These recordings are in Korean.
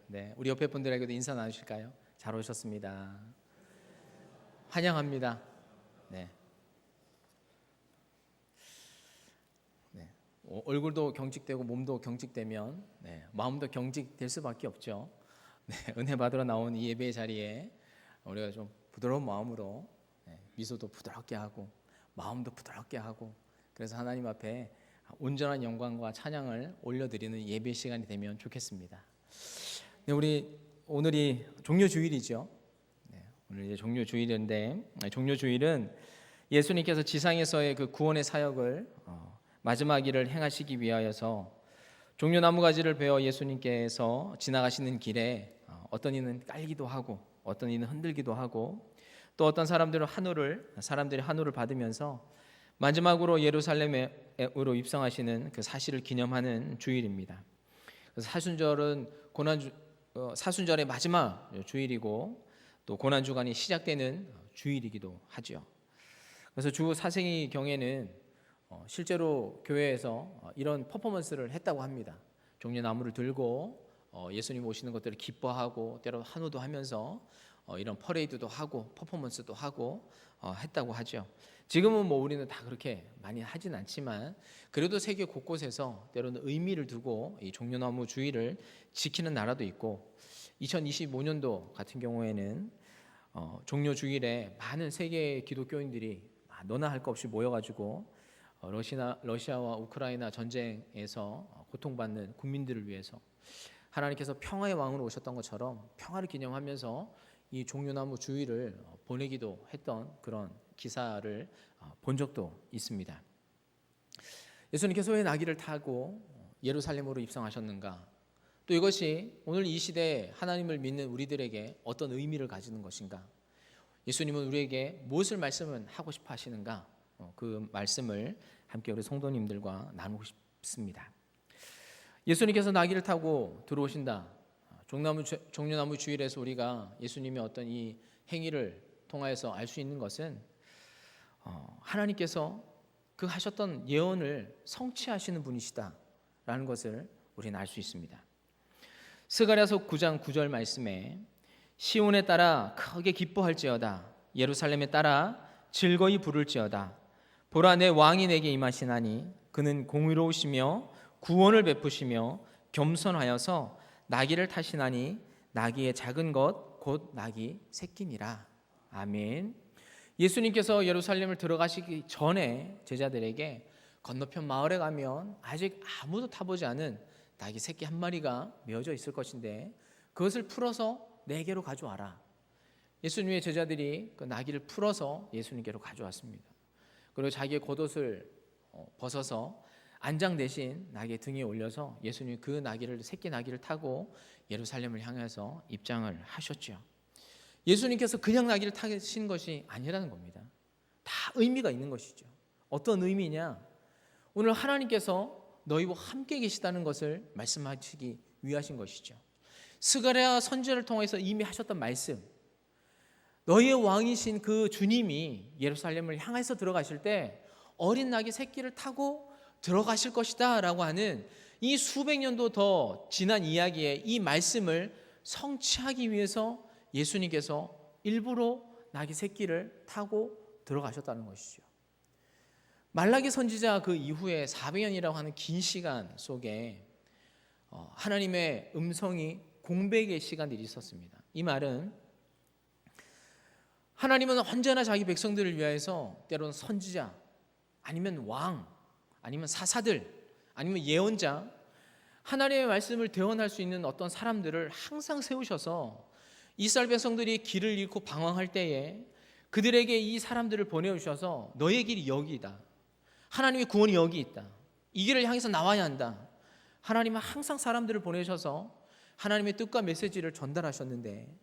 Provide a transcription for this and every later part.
네, 우리 옆에 분들에게도 인사 나누실까요? 잘 오셨습니다. 환영합니다. 네. 네. 얼굴도 경직되고 몸도 경직되면 마음도 경직될 수밖에 없죠. 네, 은혜 받으러 나온 이 예배의 자리에 우리가 좀 부드러운 마음으로 미소도 부드럽게 하고 마음도 부드럽게 하고 그래서 하나님 앞에 온전한 영광과 찬양을 올려드리는 예배 시간이 되면 좋겠습니다. 네, 우리 오늘이 종료주일이죠. 오늘 이제 종료주일인데 종료주일은 예수님께서 지상에서의 그 구원의 사역을 마지막 일을 행하시기 위하여서 종려나무 가지를 베어 예수님께서 지나가시는 길에 어떤 이는 깔기도 하고 어떤 이는 흔들기도 하고 또 어떤 사람들이 한우를 받으면서 마지막으로 예루살렘으로 입성하시는 그 사실을 기념하는 주일입니다. 그래서 사순절은 사순절의 마지막 주일이고 또 고난주간이 시작되는 주일이기도 하죠. 그래서 주 사생이 경에는 실제로 교회에서 이런 퍼포먼스를 했다고 합니다. 종려나무를 들고 예수님 오시는 것들을 기뻐하고 때로 한우도 하면서 이런 퍼레이드도 하고 퍼포먼스도 하고 했다고 하죠. 지금은 뭐 우리는 다 그렇게 많이 하진 않지만 그래도 세계 곳곳에서 때로는 의미를 두고 이 종려나무 주일을 지키는 나라도 있고 2025년도 같은 경우에는 종료주일에 많은 세계 기독교인들이 너나 할 것 없이 모여가지고 러시아와 우크라이나 전쟁에서 고통받는 국민들을 위해서 하나님께서 평화의 왕으로 오셨던 것처럼 평화를 기념하면서 이 종려나무 주일을 보내기도 했던 그런 기사를 본 적도 있습니다. 예수님께서 왜 나귀를 타고 예루살렘으로 입성하셨는가? 또 이것이 오늘 이 시대에 하나님을 믿는 우리들에게 어떤 의미를 가지는 것인가? 예수님은 우리에게 무엇을 말씀하고 싶어 하시는가? 그 말씀을 함께 우리 성도님들과 나누고 싶습니다. 예수님께서 나귀를 타고 들어오신다. 종려나무 주일에서 우리가 예수님의 어떤 이 행위를 통하여서 알 수 있는 것은 하나님께서 그 하셨던 예언을 성취하시는 분이시다라는 것을 우리는 알 수 있습니다. 스가랴서 9장 9절 말씀에 시온에 따라 크게 기뻐할지어다 예루살렘에 따라 즐거이 부를지어다 보라 내 왕이 내게 임하시나니 그는 공의로우시며 구원을 베푸시며 겸손하여서 나귀를 타시나니 나귀의 작은 것 곧 나귀 새끼니라. 아멘. 예수님께서 예루살렘을 들어가시기 전에 제자들에게 건너편 마을에 가면 아직 아무도 타보지 않은 나귀 새끼 한 마리가 메어져 있을 것인데 그것을 풀어서 내게로 가져와라. 예수님의 제자들이 그 나귀를 풀어서 예수님께로 가져왔습니다. 그리고 자기의 겉옷을 벗어서 안장 대신 나귀 등에 올려서 예수님이 그 나귀를 새끼 나귀를 타고 예루살렘을 향해서 입장을 하셨죠. 예수님께서 그냥 나귀를 타신 것이 아니라는 겁니다. 다 의미가 있는 것이죠. 어떤 의미냐? 오늘 하나님께서 너희와 함께 계시다는 것을 말씀하시기 위하신 것이죠. 스가랴 선지자를 통해서 이미 하셨던 말씀, 너희의 왕이신 그 주님이 예루살렘을 향해서 들어가실 때 어린 나귀 새끼를 타고 들어가실 것이다 라고 하는 이 수백 년도 더 지난 이야기의 이 말씀을 성취하기 위해서 예수님께서 일부러 나귀 새끼를 타고 들어가셨다는 것이죠. 말라기 선지자 그 이후에 400년이라고 하는 긴 시간 속에 하나님의 음성이 공백의 시간들이 있었습니다. 이 말은 하나님은 언제나 자기 백성들을 위해서 때로는 선지자 아니면 왕 아니면 사사들 아니면 예언자 하나님의 말씀을 대언할 수 있는 어떤 사람들을 항상 세우셔서 이스라엘 백성들이 길을 잃고 방황할 때에 그들에게 이 사람들을 보내주셔서 너의 길이 여기이다. 하나님의 구원이 여기 있다. 이 길을 향해서 나와야 한다. 하나님은 항상 사람들을 보내셔서 하나님의 뜻과 메시지를 전달하셨는데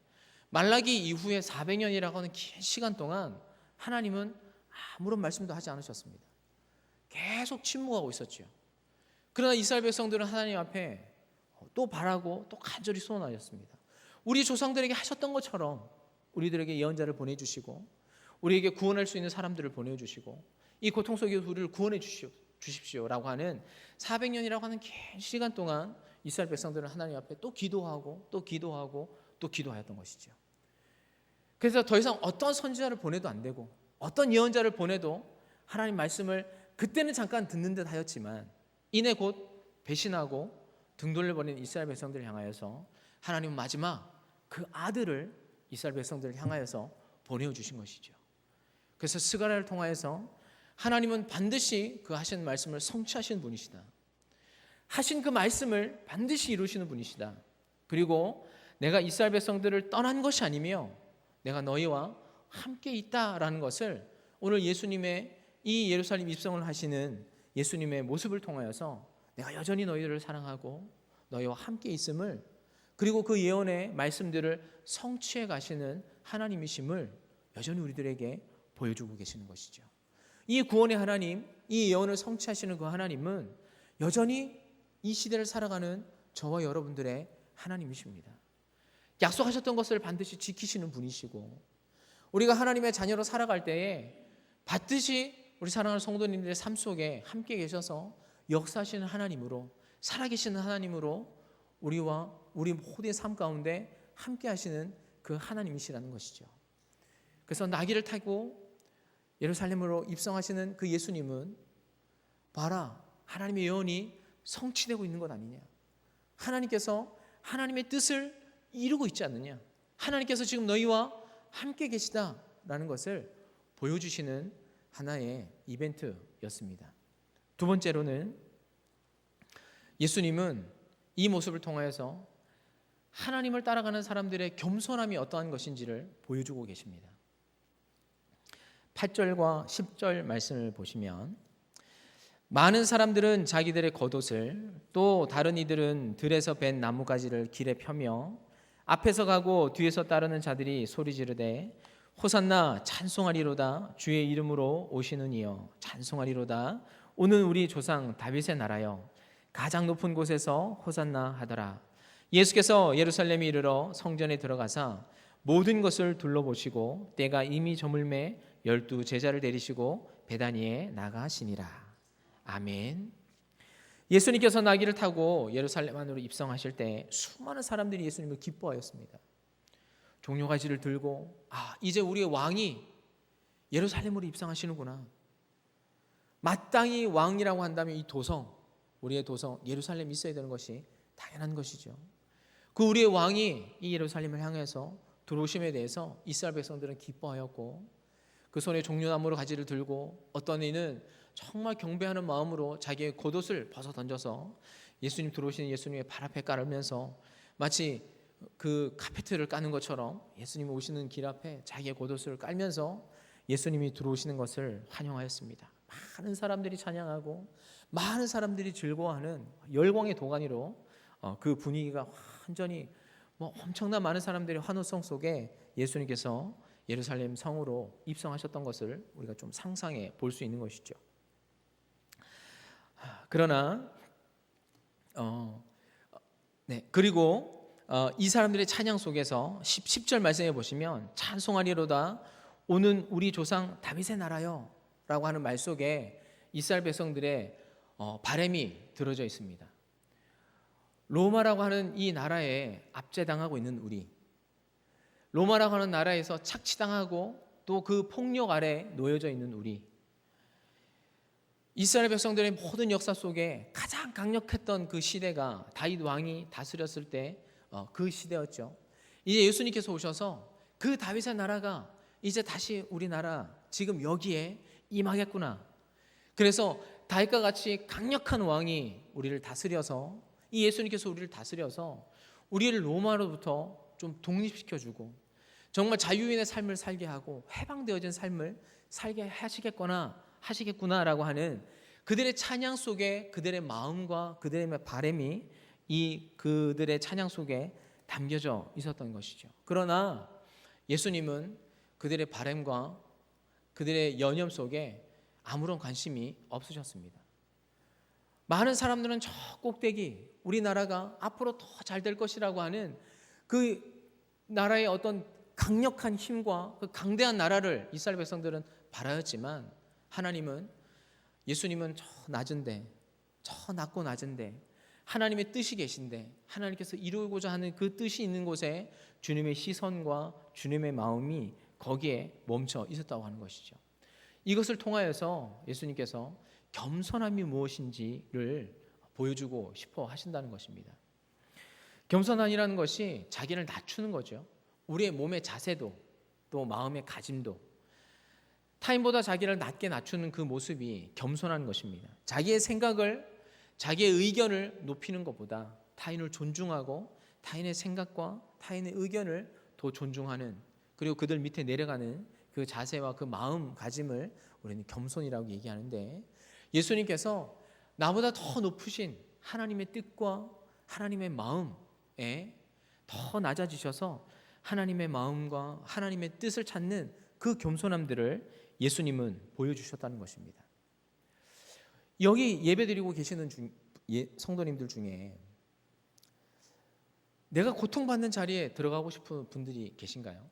말라기 이후에 400년이라고 하는 긴 시간 동안 하나님은 아무런 말씀도 하지 않으셨습니다. 계속 침묵하고 있었죠. 그러나 이스라엘 백성들은 하나님 앞에 또 바라고 또 간절히 소원하였습니다. 우리 조상들에게 하셨던 것처럼 우리들에게 예언자를 보내주시고 우리에게 구원할 수 있는 사람들을 보내주시고 이 고통 속에서 우리를 구원해 주십시오라고 하는 400년이라고 하는 긴 시간 동안 이스라엘 백성들은 하나님 앞에 또 기도하고 또 기도하고 또 기도하였던 것이죠. 그래서 더 이상 어떤 선지자를 보내도 안 되고 어떤 예언자를 보내도 하나님 말씀을 그때는 잠깐 듣는 듯 하였지만 이내 곧 배신하고 등 돌려버린 이스라엘 백성들을 향하여서 하나님은 마지막 그 아들을 이스라엘 백성들을 향하여서 보내주신 것이죠. 그래서 스가랴를 통하여서 하나님은 반드시 그 하신 말씀을 성취하시는 분이시다. 하신 그 말씀을 반드시 이루시는 분이시다. 그리고 내가 이스라엘 백성들을 떠난 것이 아니며 내가 너희와 함께 있다라는 것을 오늘 예수님의 이 예루살렘 입성을 하시는 예수님의 모습을 통하여서 내가 여전히 너희들을 사랑하고 너희와 함께 있음을, 그리고 그 예언의 말씀들을 성취해 가시는 하나님이심을 여전히 우리들에게 보여주고 계시는 것이죠. 이 구원의 하나님, 이 예언을 성취하시는 그 하나님은 여전히 이 시대를 살아가는 저와 여러분들의 하나님이십니다. 약속하셨던 것을 반드시 지키시는 분이시고, 우리가 하나님의 자녀로 살아갈 때에 반드시 우리 사랑하는 성도님들의 삶 속에 함께 계셔서 역사하시는 하나님으로, 살아계시는 하나님으로 우리와 우리 모두의 삶 가운데 함께 하시는 그 하나님이시라는 것이죠. 그래서 나귀를 타고 예루살렘으로 입성하시는 그 예수님은 봐라, 하나님의 예언이 성취되고 있는 것 아니냐, 하나님께서 하나님의 뜻을 이루고 있지 않느냐, 하나님께서 지금 너희와 함께 계시다라는 것을 보여주시는 하나의 이벤트였습니다. 두 번째로는 예수님은 이 모습을 통하여서 하나님을 따라가는 사람들의 겸손함이 어떠한 것인지를 보여주고 계십니다. 8절과 10절 말씀을 보시면, 많은 사람들은 자기들의 겉옷을, 또 다른 이들은 들에서 벤 나뭇가지를 길에 펴며 앞에서 가고 뒤에서 따르는 자들이 소리 지르되 호산나, 찬송하리로다, 주의 이름으로 오시는 이여 찬송하리로다, 오는 우리 조상 다윗의 나라여 가장 높은 곳에서 호산나 하더라. 예수께서 예루살렘에 이르러 성전에 들어가사 모든 것을 둘러보시고 때가 이미 저물매 12 제자를 데리시고 베다니에 나가시니라. 아멘. 예수님께서 나귀를 타고 예루살렘 안으로 입성하실 때 수많은 사람들이 예수님을 기뻐하였습니다. 종려가지를 들고, 이제 우리의 왕이 예루살렘으로 입성하시는구나. 마땅히 왕이라고 한다면 이 도성, 우리의 도성 예루살렘에 있어야 되는 것이 당연한 것이죠. 그 우리의 왕이 이 예루살렘을 향해서 들어오심에 대해서 이스라엘 백성들은 기뻐하였고, 그 손에 종려나무로 가지를 들고 어떤 이는 정말 경배하는 마음으로 자기의 겉옷을 벗어 던져서 예수님 들어오시는 예수님의 발 앞에 깔으면서 마치 그 카페트를 까는 것처럼 예수님 오시는 길 앞에 자기의 겉옷을 깔면서 예수님이 들어오시는 것을 환영하였습니다. 많은 사람들이 찬양하고 많은 사람들이 즐거워하는 열광의 도가니로 그 분위기가 완전히 엄청난 많은 사람들의 환호성 속에 예수님께서 예루살렘 성으로 입성하셨던 것을 우리가 좀 상상해 볼 수 있는 것이죠. 그러나 그리고 이 사람들의 찬양 속에서 10절 말씀해 보시면 찬송하리로다, 오는 우리 조상 다윗의 나라요 라고 하는 말 속에 이스라엘 백성들의 바램이 들어져 있습니다. 로마라고 하는 이 나라에 압제당하고 있는 우리, 로마라고 하는 나라에서 착취당하고 또 그 폭력 아래 놓여져 있는 우리, 이스라엘 백성들의 모든 역사 속에 가장 강력했던 그 시대가 다윗 왕이 다스렸을 때 그 시대였죠. 이제 예수님께서 오셔서 그 다윗의 나라가 이제 다시 우리나라 지금 여기에 임하겠구나. 그래서 다윗과 같이 강력한 왕이 우리를 다스려서, 이 예수님께서 우리를 다스려서 우리를 로마로부터 좀 독립시켜주고 정말 자유인의 삶을 살게 하고 해방되어진 삶을 살게 하시겠구나라고 하는 그들의 찬양 속에 그들의 마음과 그들의 바람이 그들의 찬양 속에 담겨져 있었던 것이죠. 그러나 예수님은 그들의 바람과 그들의 연념 속에 아무런 관심이 없으셨습니다. 많은 사람들은 저 꼭대기, 우리나라가 앞으로 더 잘 될 것이라고 하는 그 나라의 어떤 강력한 힘과 그 강대한 나라를 이스라엘 백성들은 바라였지만, 하나님은, 예수님은 저 낮은데, 저 낮고 낮은데 하나님의 뜻이 계신데 하나님께서 이루고자 하는 그 뜻이 있는 곳에 주님의 시선과 주님의 마음이 거기에 멈춰 있었다고 하는 것이죠. 이것을 통하여서 예수님께서 겸손함이 무엇인지를 보여주고 싶어 하신다는 것입니다. 겸손함이라는 것이 자기를 낮추는 거죠. 우리의 몸의 자세도 또 마음의 가짐도 타인보다 자기를 낮게 낮추는 그 모습이 겸손한 것입니다. 자기의 생각을, 자기의 의견을 높이는 것보다 타인을 존중하고 타인의 생각과 타인의 의견을 더 존중하는, 그리고 그들 밑에 내려가는 그 자세와 그 마음가짐을 우리는 겸손이라고 얘기하는데, 예수님께서 나보다 더 높으신 하나님의 뜻과 하나님의 마음에 더 낮아지셔서 하나님의 마음과 하나님의 뜻을 찾는 그 겸손함들을 예수님은 보여주셨다는 것입니다. 여기 예배드리고 계시는 성도님들 중에 내가 고통받는 자리에 들어가고 싶은 분들이 계신가요?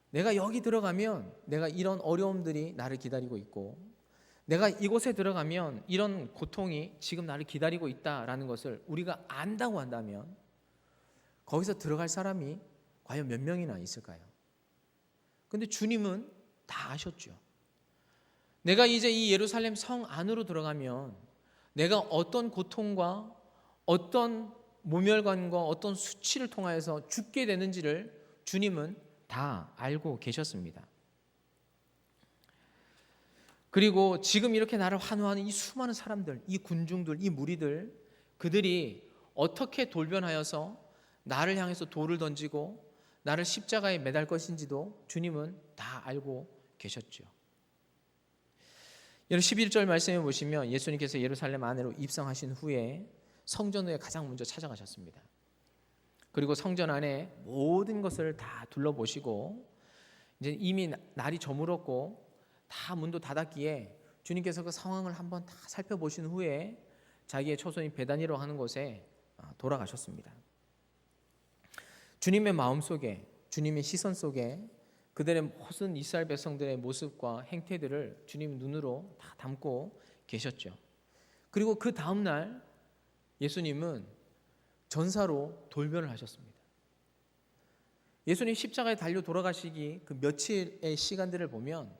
내가 여기 들어가면 내가 이런 어려움들이 나를 기다리고 있고, 내가 이곳에 들어가면 이런 고통이 지금 나를 기다리고 있다라는 것을 우리가 안다고 한다면 거기서 들어갈 사람이 과연 몇 명이나 있을까요? 근데 주님은 다 아셨죠. 내가 이제 이 예루살렘 성 안으로 들어가면 내가 어떤 고통과 어떤 모멸감과 어떤 수치를 통하여서 죽게 되는지를 주님은 다 알고 계셨습니다. 그리고 지금 이렇게 나를 환호하는 이 수많은 사람들, 이 군중들, 이 무리들, 그들이 어떻게 돌변하여서 나를 향해서 돌을 던지고 나를 십자가에 매달 것인지도 주님은 다 알고 계셨죠. 여러분 11절 말씀에 보시면 예수님께서 예루살렘 안으로 입성하신 후에 성전에 가장 먼저 찾아가셨습니다. 그리고 성전 안에 모든 것을 다 둘러보시고 이제 이미 날이 저물었고 다 문도 닫았기에 주님께서 그 상황을 한번 다 살펴보신 후에 자기의 초소인 베다니로 하는 곳에 돌아가셨습니다. 주님의 마음 속에, 주님의 시선 속에 그들의 모든 이스라엘 백성들의 모습과 행태들을 주님 눈으로 다 담고 계셨죠. 그리고 그 다음 날 예수님은 전사로 돌변을 하셨습니다. 예수님 십자가에 달려 돌아가시기 그 며칠의 시간들을 보면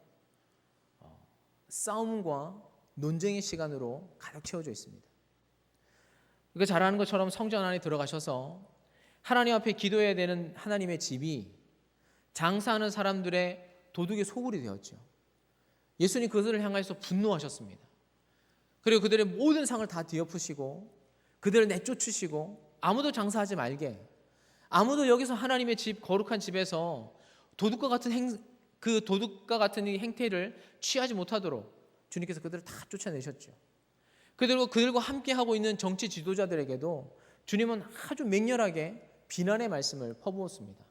싸움과 논쟁의 시간으로 가득 채워져 있습니다. 그러니까 잘 아는 것처럼 성전 안에 들어가셔서 하나님 앞에 기도해야 되는 하나님의 집이 장사하는 사람들의 도둑의 소굴이 되었죠. 예수님 그들을 향해서 분노하셨습니다. 그리고 그들의 모든 상을 다 뒤엎으시고 그들을 내쫓으시고 아무도 장사하지 말게, 아무도 여기서 하나님의 집, 거룩한 집에서 도둑과 같은 행태를 취하지 못하도록 주님께서 그들을 다 쫓아내셨죠. 그들과 함께 하고 있는 정치 지도자들에게도 주님은 아주 맹렬하게 비난의 말씀을 퍼부었습니다.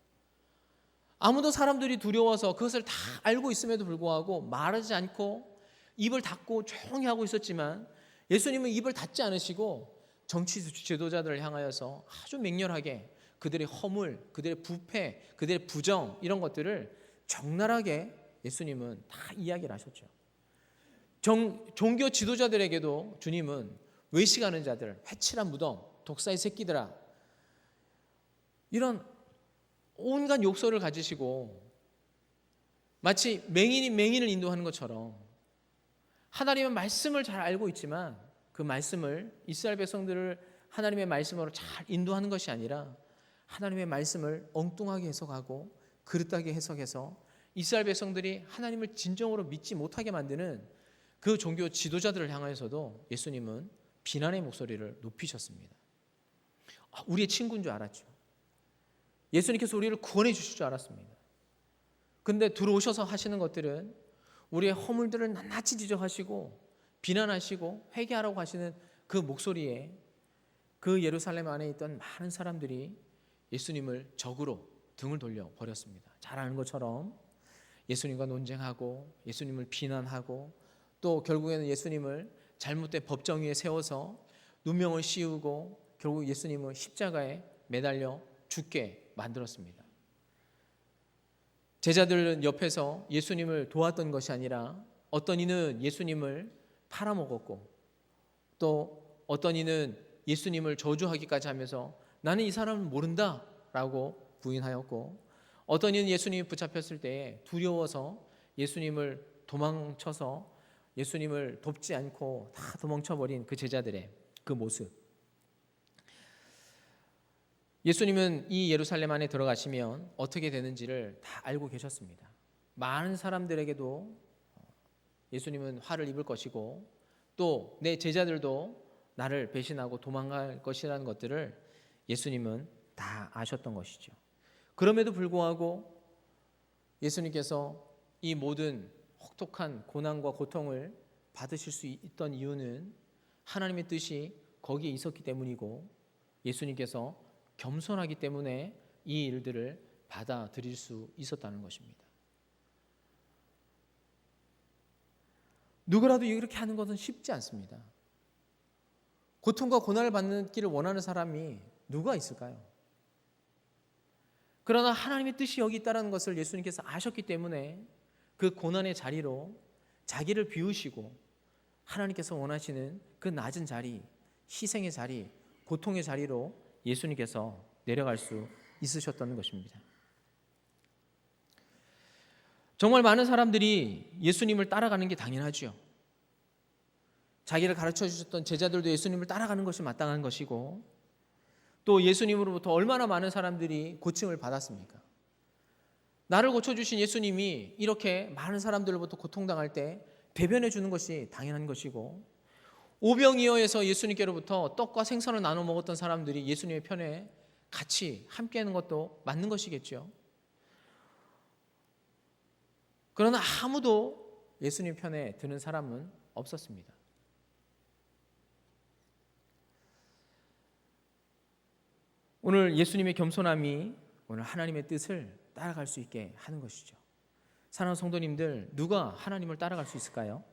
아무도 사람들이 두려워서 그것을 다 알고 있음에도 불구하고 말하지 않고 입을 닫고 조용히 하고 있었지만 예수님은 입을 닫지 않으시고 정치 지도자들을 향하여서 아주 맹렬하게 그들의 허물, 그들의 부패, 그들의 부정 이런 것들을 적나라하게 예수님은 다 이야기를 하셨죠. 종교 지도자들에게도 주님은 외식하는 자들, 회칠한 무덤, 독사의 새끼들아, 이런 온갖 욕설을 가지시고 마치 맹인이 맹인을 인도하는 것처럼 하나님의 말씀을 잘 알고 있지만 그 말씀을 이스라엘 백성들을 하나님의 말씀으로 잘 인도하는 것이 아니라 하나님의 말씀을 엉뚱하게 해석하고 그릇되게 해석해서 이스라엘 백성들이 하나님을 진정으로 믿지 못하게 만드는 그 종교 지도자들을 향하여서도 예수님은 비난의 목소리를 높이셨습니다. 우리의 친구인 줄 알았죠. 예수님께서 우리를 구원해 주실 줄 알았습니다. 근데 들어오셔서 하시는 것들은 우리의 허물들을 낱낱이 지적하시고 비난하시고 회개하라고 하시는 그 목소리에 그 예루살렘 안에 있던 많은 사람들이 예수님을 적으로 등을 돌려 버렸습니다. 잘 아는 것처럼 예수님과 논쟁하고 예수님을 비난하고 또 결국에는 예수님을 잘못된 법정 위에 세워서 누명을 씌우고 결국 예수님을 십자가에 매달려 죽게 만들었습니다. 제자들은 옆에서 예수님을 도왔던 것이 아니라 어떤 이는 예수님을 팔아먹었고 또 어떤 이는 예수님을 저주하기까지 하면서 나는 이 사람을 모른다라고 부인하였고, 어떤 이는 예수님이 붙잡혔을 때 두려워서 예수님을 도망쳐서 예수님을 돕지 않고 다 도망쳐버린 그 제자들의 그 모습. 예수님은 이 예루살렘 안에 들어가시면 어떻게 되는지를 다 알고 계셨습니다. 많은 사람들에게도 예수님은 화를 입을 것이고 또 내 제자들도 나를 배신하고 도망갈 것이라는 것들을 예수님은 다 아셨던 것이죠. 그럼에도 불구하고 예수님께서 이 모든 혹독한 고난과 고통을 받으실 수 있던 이유는 하나님의 뜻이 거기에 있었기 때문이고, 예수님께서 겸손하기 때문에 이 일들을 받아들일 수 있었다는 것입니다. 누구라도 이렇게 하는 것은 쉽지 않습니다. 고통과 고난을 받기를 원하는 사람이 누가 있을까요? 그러나 하나님의 뜻이 여기 있다는 것을 예수님께서 아셨기 때문에 그 고난의 자리로 자기를 비우시고 하나님께서 원하시는 그 낮은 자리, 희생의 자리, 고통의 자리로 예수님께서 내려갈 수 있으셨다는 것입니다. 정말 많은 사람들이 예수님을 따라가는 게 당연하죠. 자기를 가르쳐 주셨던 제자들도 예수님을 따라가는 것이 마땅한 것이고, 또 예수님으로부터 얼마나 많은 사람들이 고침을 받았습니까? 나를 고쳐주신 예수님이 이렇게 많은 사람들로부터 고통당할 때 대변해 주는 것이 당연한 것이고, 오병이어에서 예수님께로부터 떡과 생선을 나눠 먹었던 사람들이 예수님의 편에 같이 함께하는 것도 맞는 것이겠죠. 그러나 아무도 예수님 편에 드는 사람은 없었습니다. 오늘 예수님의 겸손함이 오늘 하나님의 뜻을 따라갈 수 있게 하는 것이죠. 사랑하는 성도님들, 누가 하나님을 따라갈 수 있을까요?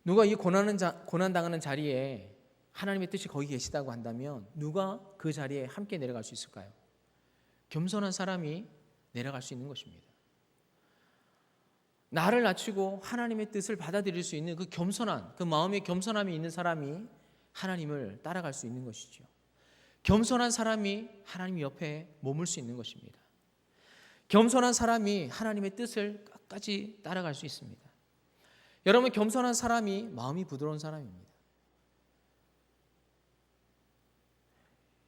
누가 이 고난당하는 자리에 하나님의 뜻이 거기 계시다고 한다면 누가 그 자리에 함께 내려갈 수 있을까요? 겸손한 사람이 내려갈 수 있는 것입니다. 나를 낮추고 하나님의 뜻을 받아들일 수 있는 그 겸손한, 그 마음의 겸손함이 있는 사람이 하나님을 따라갈 수 있는 것이죠. 겸손한 사람이 하나님 옆에 머물 수 있는 것입니다. 겸손한 사람이 하나님의 뜻을 끝까지 따라갈 수 있습니다. 여러분, 겸손한 사람이 마음이 부드러운 사람입니다.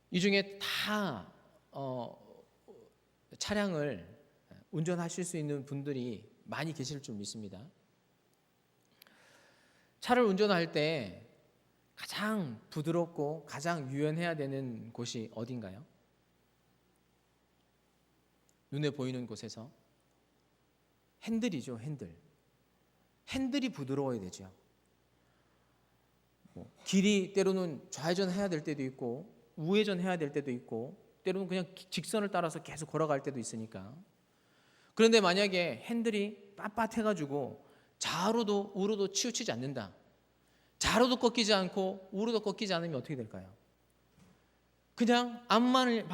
이 중에 다 차량을 운전하실 수 있는 분들이 많이 계실 줄 믿습니다. 차를 운전할 때 가장 부드럽고 가장 유연해야 되는 곳이 어딘가요? 눈에 보이는 곳에서 핸들이죠. 핸들이 부드러워야 되죠. 길이 때로는 좌회전 해야 될 때도 있고 우회전 해야 될 때도 있고 때로는 그냥 직선을 따라서 계속 걸어갈 때도 있으니까. 그런데 만약에 핸들이 빳빳해가지고 좌로도 우로도 치우치지 않는다, 좌로도 꺾이지 않고 우로도 꺾이지 않으면 어떻게 될까요? 그냥 앞만을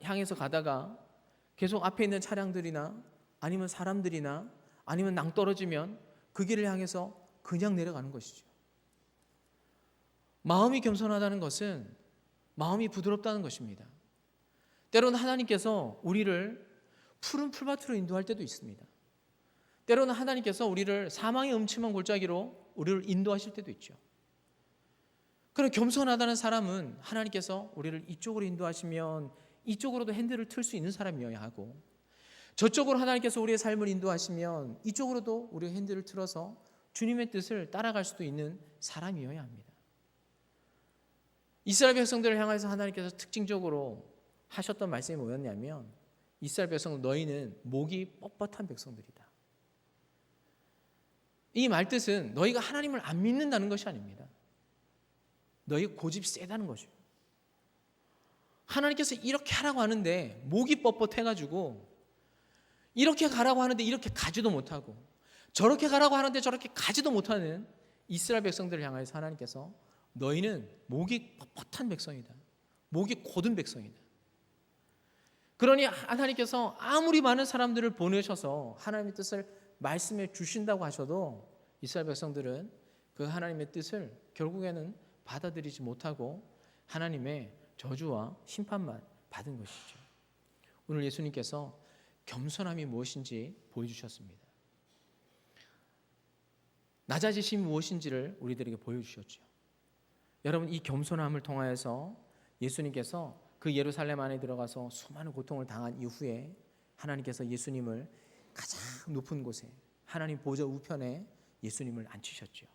향해서 가다가 계속 앞에 있는 차량들이나 아니면 사람들이나 아니면 낭떠러지면 그 길을 향해서 그냥 내려가는 것이죠. 마음이 겸손하다는 것은 마음이 부드럽다는 것입니다. 때로는 하나님께서 우리를 푸른 풀밭으로 인도할 때도 있습니다. 때로는 하나님께서 우리를 사망의 음침한 골짜기로 우리를 인도하실 때도 있죠. 그런 겸손하다는 사람은 하나님께서 우리를 이쪽으로 인도하시면 이쪽으로도 핸들을 틀 수 있는 사람이어야 하고, 저쪽으로 하나님께서 우리의 삶을 인도하시면 이쪽으로도 우리의 핸들을 틀어서 주님의 뜻을 따라갈 수도 있는 사람이어야 합니다. 이스라엘 백성들을 향해서 하나님께서 특징적으로 하셨던 말씀이 뭐였냐면, 이스라엘 백성 너희는 목이 뻣뻣한 백성들이다. 이 말뜻은 너희가 하나님을 안 믿는다는 것이 아닙니다. 너희가 고집이 세다는 것이에요. 하나님께서 이렇게 하라고 하는데 목이 뻣뻣해가지고 이렇게 가라고 하는데 이렇게 가지도 못하고, 저렇게 가라고 하는데 저렇게 가지도 못하는 이스라엘 백성들을 향해서 하나님께서 너희는 목이 뻣뻣한 백성이다, 목이 곧은 백성이다. 그러니 하나님께서 아무리 많은 사람들을 보내셔서 하나님의 뜻을 말씀해 주신다고 하셔도 이스라엘 백성들은 그 하나님의 뜻을 결국에는 받아들이지 못하고 하나님의 저주와 심판만 받은 것이죠. 오늘 예수님께서 겸손함이 무엇인지 보여주셨습니다. 낮아지심이 무엇인지를 우리들에게 보여주셨죠. 여러분, 이 겸손함을 통하여서 예수님께서 그 예루살렘 안에 들어가서 수많은 고통을 당한 이후에 하나님께서 예수님을 가장 높은 곳에 하나님 보좌 우편에 예수님을 앉히셨죠.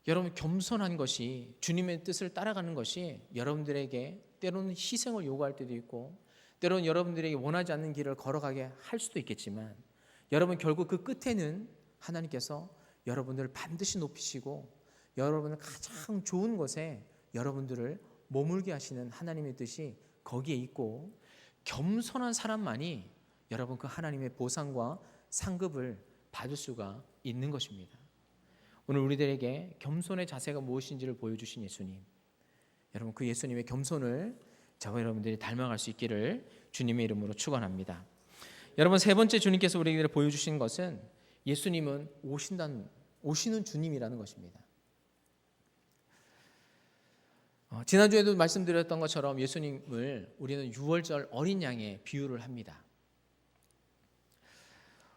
여러분, 겸손한 것이, 주님의 뜻을 따라가는 것이 여러분들에게 때로는 희생을 요구할 때도 있고 때로는 여러분들에게 원하지 않는 길을 걸어가게 할 수도 있겠지만, 여러분 결국 그 끝에는 하나님께서 여러분들을 반드시 높이시고 여러분을 가장 좋은 곳에 여러분들을 머물게 하시는 하나님의 뜻이 거기에 있고, 겸손한 사람만이 여러분 그 하나님의 보상과 상급을 받을 수가 있는 것입니다. 오늘 우리들에게 겸손의 자세가 무엇인지를 보여주신 예수님, 여러분 그 예수님의 겸손을 저와 여러분들이 닮아갈 수 있기를 주님의 이름으로 축원합니다. 여러분, 세 번째 주님께서 우리에게 보여주신 것은 예수님은 오시는 주님이라는 것입니다. 지난주에도 말씀드렸던 것처럼 예수님을 우리는 유월절 어린 양의 비유를 합니다.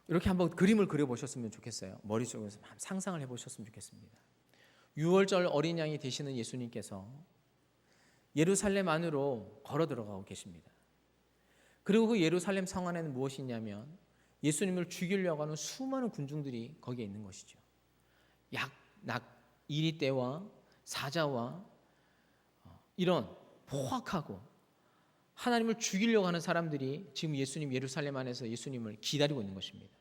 이렇게 한번 그림을 그려보셨으면 좋겠어요. 머릿속에서 상상을 해보셨으면 좋겠습니다. 유월절 어린 양이 되시는 예수님께서 예루살렘 안으로 걸어 들어가고 계십니다. 그리고 그 예루살렘 성 안에는 무엇이 있냐면 예수님을 죽이려고 하는 수많은 군중들이 거기에 있는 것이죠. 이리떼와 사자와 이런 포악하고 하나님을 죽이려고 하는 사람들이 지금 예수님 예루살렘 안에서 예수님을 기다리고 있는 것입니다.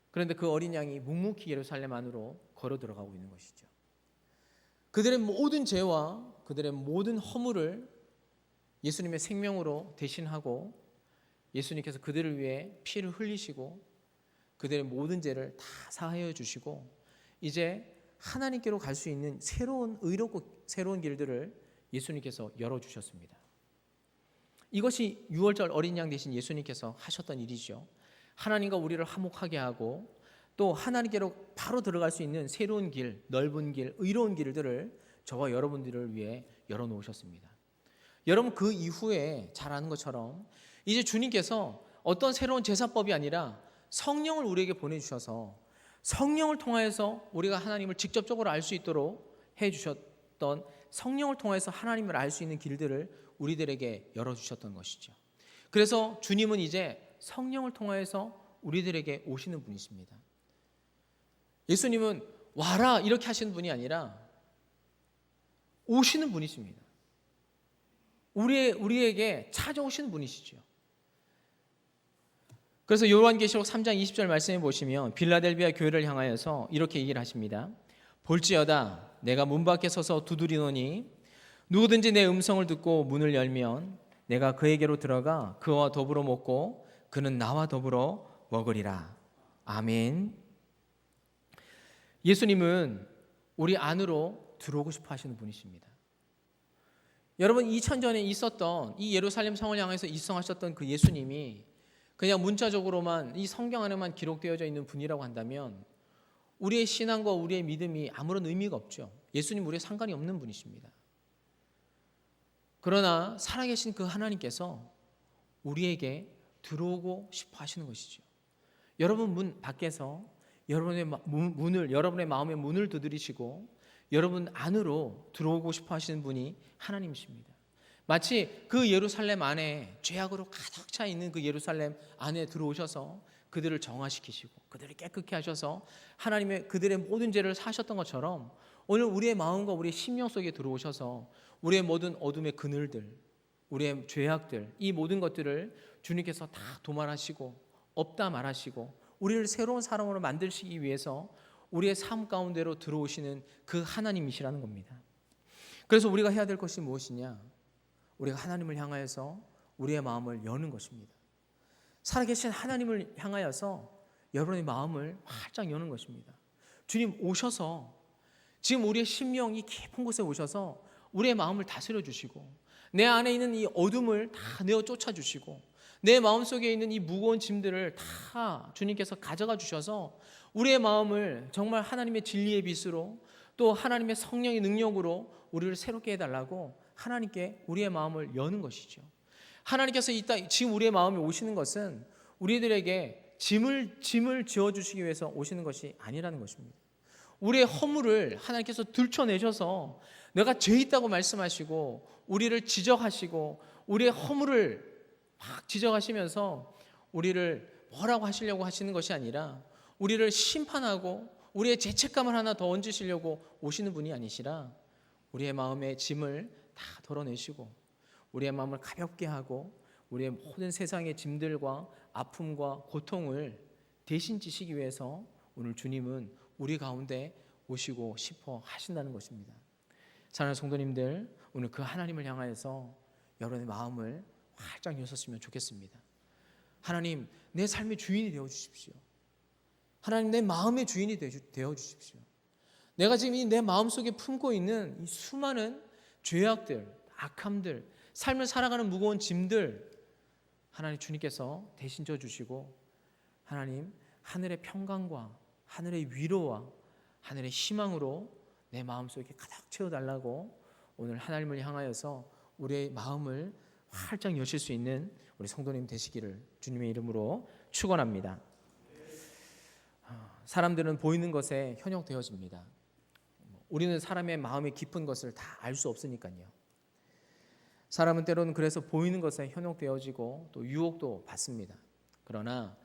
그런데 그 어린 양이 묵묵히 예루살렘 안으로 걸어 들어가고 있는 것이죠. 그들의 모든 죄와 그들의 모든 허물을 예수님의 생명으로 대신하고 예수님께서 그들을 위해 피를 흘리시고 그들의 모든 죄를 다 사하여 주시고 이제 하나님께로 갈 수 있는 새로운 의롭고 새로운 길들을 예수님께서 열어주셨습니다. 이것이 유월절 어린 양 되신 예수님께서 하셨던 일이죠. 하나님과 우리를 화목하게 하고 또 하나님께로 바로 들어갈 수 있는 새로운 길, 넓은 길, 의로운 길들을 저와 여러분들을 위해 열어놓으셨습니다. 여러분, 그 이후에 잘 아는 것처럼 이제 주님께서 어떤 새로운 제사법이 아니라 성령을 우리에게 보내주셔서 성령을 통하여서 우리가 하나님을 직접적으로 알 수 있도록 해주셨던, 성령을 통해서 하나님을 알 수 있는 길들을 우리들에게 열어주셨던 것이죠. 그래서 주님은 이제 성령을 통하여서 우리들에게 오시는 분이십니다. 예수님은 와라 이렇게 하시는 분이 아니라 오시는 분이십니다. 우리에게 찾아오시는 분이시죠. 그래서 요한계시록 3장 20절 말씀해 보시면 빌라델비아 교회를 향하여서 이렇게 얘기를 하십니다. 볼지어다 내가 문 밖에 서서 두드리노니 누구든지 내 음성을 듣고 문을 열면 내가 그에게로 들어가 그와 더불어 먹고 그는 나와 더불어 먹으리라. 아멘. 예수님은 우리 안으로 들어오고 싶어 하시는 분이십니다. 여러분, 2000년에 있었던 이 예루살렘 성을 향해서 입성하셨던 그 예수님이 그냥 문자적으로만 이 성경 안에만 기록되어져 있는 분이라고 한다면 우리의 신앙과 우리의 믿음이 아무런 의미가 없죠. 예수님 우리에 상관이 없는 분이십니다. 그러나 살아계신 그 하나님께서 우리에게 들어오고 싶어 하시는 것이죠. 여러분 문 밖에서 여러분의 마음의 문을 두드리시고 여러분 안으로 들어오고 싶어 하시는 분이 하나님이십니다. 마치 그 예루살렘 안에 죄악으로 가득 차 있는 그 예루살렘 안에 들어오셔서 그들을 정화시키시고 그들을 깨끗게 하셔서 하나님의 그들의 모든 죄를 사하셨던 것처럼 오늘 우리의 마음과 우리의 심령 속에 들어오셔서 우리의 모든 어둠의 그늘들, 우리의 죄악들, 이 모든 것들을 주님께서 다 도말하시고 없다 말하시고 우리를 새로운 사람으로 만드시기 위해서 우리의 삶 가운데로 들어오시는 그 하나님이시라는 겁니다. 그래서 우리가 해야 될 것이 무엇이냐? 우리가 하나님을 향하여서 우리의 마음을 여는 것입니다. 살아계신 하나님을 향하여서 여러분의 마음을 활짝 여는 것입니다. 주님 오셔서 지금 우리의 심령이 깊은 곳에 오셔서 우리의 마음을 다스려 주시고 내 안에 있는 이 어둠을 다 내어 쫓아 주시고 내 마음속에 있는 이 무거운 짐들을 다 주님께서 가져가 주셔서 우리의 마음을 정말 하나님의 진리의 빛으로 또 하나님의 성령의 능력으로 우리를 새롭게 해달라고 하나님께 우리의 마음을 여는 것이죠. 하나님께서 지금 우리의 마음에 오시는 것은 우리들에게 짐을 지어주시기 위해서 오시는 것이 아니라는 것입니다. 우리의 허물을 하나님께서 들춰내셔서 내가 죄 있다고 말씀하시고 우리를 지적하시고 우리의 허물을 막 지적하시면서 우리를 뭐라고 하시려고 하시는 것이 아니라 우리를 심판하고 우리의 죄책감을 하나 더 얹으시려고 오시는 분이 아니시라 우리의 마음의 짐을 다 덜어내시고 우리의 마음을 가볍게 하고 우리의 모든 세상의 짐들과 아픔과 고통을 대신 지시기 위해서 오늘 주님은 우리 가운데 오시고 싶어 하신다는 것입니다. 사랑하는 성도님들, 오늘 그 하나님을 향하여서 여러분의 마음을 활짝 여셨으면 좋겠습니다. 하나님, 내 삶의 주인이 되어 주십시오. 하나님, 내 마음의 주인이 되어 주십시오. 내가 지금 내 마음속에 품고 있는 이 수많은 죄악들, 악함들, 삶을 살아가는 무거운 짐들 하나님 주님께서 대신 져 주시고 하나님 하늘의 평강과 하늘의 위로와 하늘의 희망으로 내 마음속에 가득 채워달라고 오늘 하나님을 향하여서 우리의 마음을 활짝 여실 수 있는 우리 성도님 되시기를 주님의 이름으로 축원합니다. 사람들은 보이는 것에 현혹되어집니다. 우리는 사람의 마음의 깊은 것을 다 알 수 없으니까요. 사람은 때로는 그래서 보이는 것에 현혹되어지고 또 유혹도 받습니다. 그러나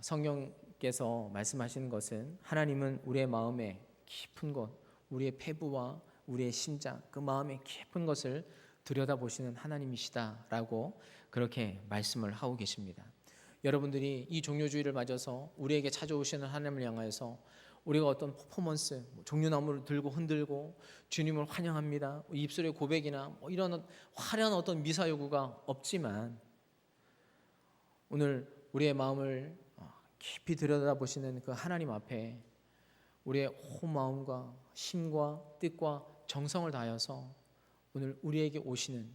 성경께서 말씀하시는 것은 하나님은 우리의 마음의 깊은 것, 우리의 폐부와 우리의 심장, 그 마음의 깊은 것을 들여다보시는 하나님이시다라고 그렇게 말씀을 하고 계십니다. 여러분들이 이 종료주의를 맞아서 우리에게 찾아오시는 하나님을 향하여서 우리가 어떤 퍼포먼스, 종려나무를 들고 흔들고 주님을 환영합니다, 입술의 고백이나 이런 화려한 어떤 미사 요구가 없지만 오늘 우리의 마음을 깊이 들여다보시는 그 하나님 앞에 우리의 온 마음과 힘과 뜻과 정성을 다하여서 오늘 우리에게 오시는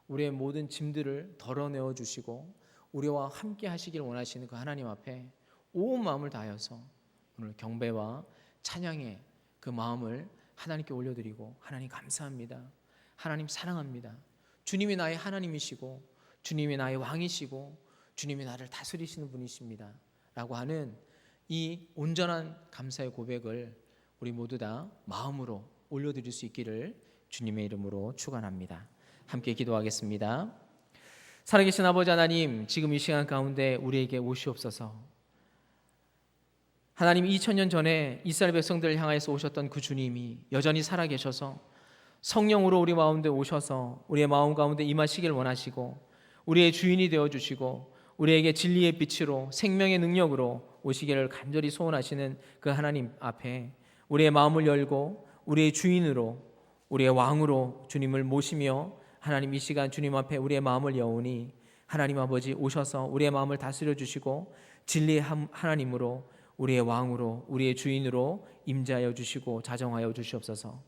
우리의 모든 짐들을 덜어내어 주시고 우리와 함께 하시길 원하시는 그 하나님 앞에 온 마음을 다하여서 오늘 경배와 찬양의 그 마음을 하나님께 올려드리고 하나님 감사합니다, 하나님 사랑합니다, 주님이 나의 하나님이시고 주님이 나의 왕이시고 주님이 나를 다스리시는 분이십니다 라고 하는 이 온전한 감사의 고백을 우리 모두 다 마음으로 올려드릴 수 있기를 주님의 이름으로 축원합니다. 함께 기도하겠습니다. 살아계신 아버지 하나님, 지금 이 시간 가운데 우리에게 오시옵소서. 하나님, 2000년 전에 이스라엘 백성들을 향해서 오셨던 그 주님이 여전히 살아계셔서 성령으로 우리 마음에 오셔서 우리의 마음 가운데 임하시길 원하시고 우리의 주인이 되어주시고 우리에게 진리의 빛으로 생명의 능력으로 오시기를 간절히 소원하시는 그 하나님 앞에 우리의 마음을 열고 우리의 주인으로 우리의 왕으로 주님을 모시며 하나님 이 시간 주님 앞에 우리의 마음을 여오니 하나님 아버지 오셔서 우리의 마음을 다스려 주시고 진리의 하나님으로 우리의 왕으로 우리의 주인으로 임재하여 주시고 자정하여 주시옵소서.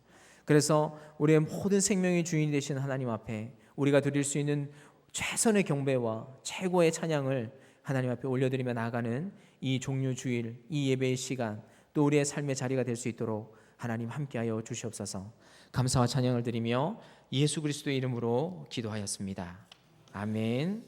그래서 우리의 모든 생명의 주인이 되신 하나님 앞에 우리가 드릴 수 있는 최선의 경배와 최고의 찬양을 하나님 앞에 올려드리며 나아가는 이 종료주일, 이 예배의 시간, 또 우리의 삶의 자리가 될 수 있도록 하나님 함께하여 주시옵소서. 감사와 찬양을 드리며 예수 그리스도의 이름으로 기도하였습니다. 아멘.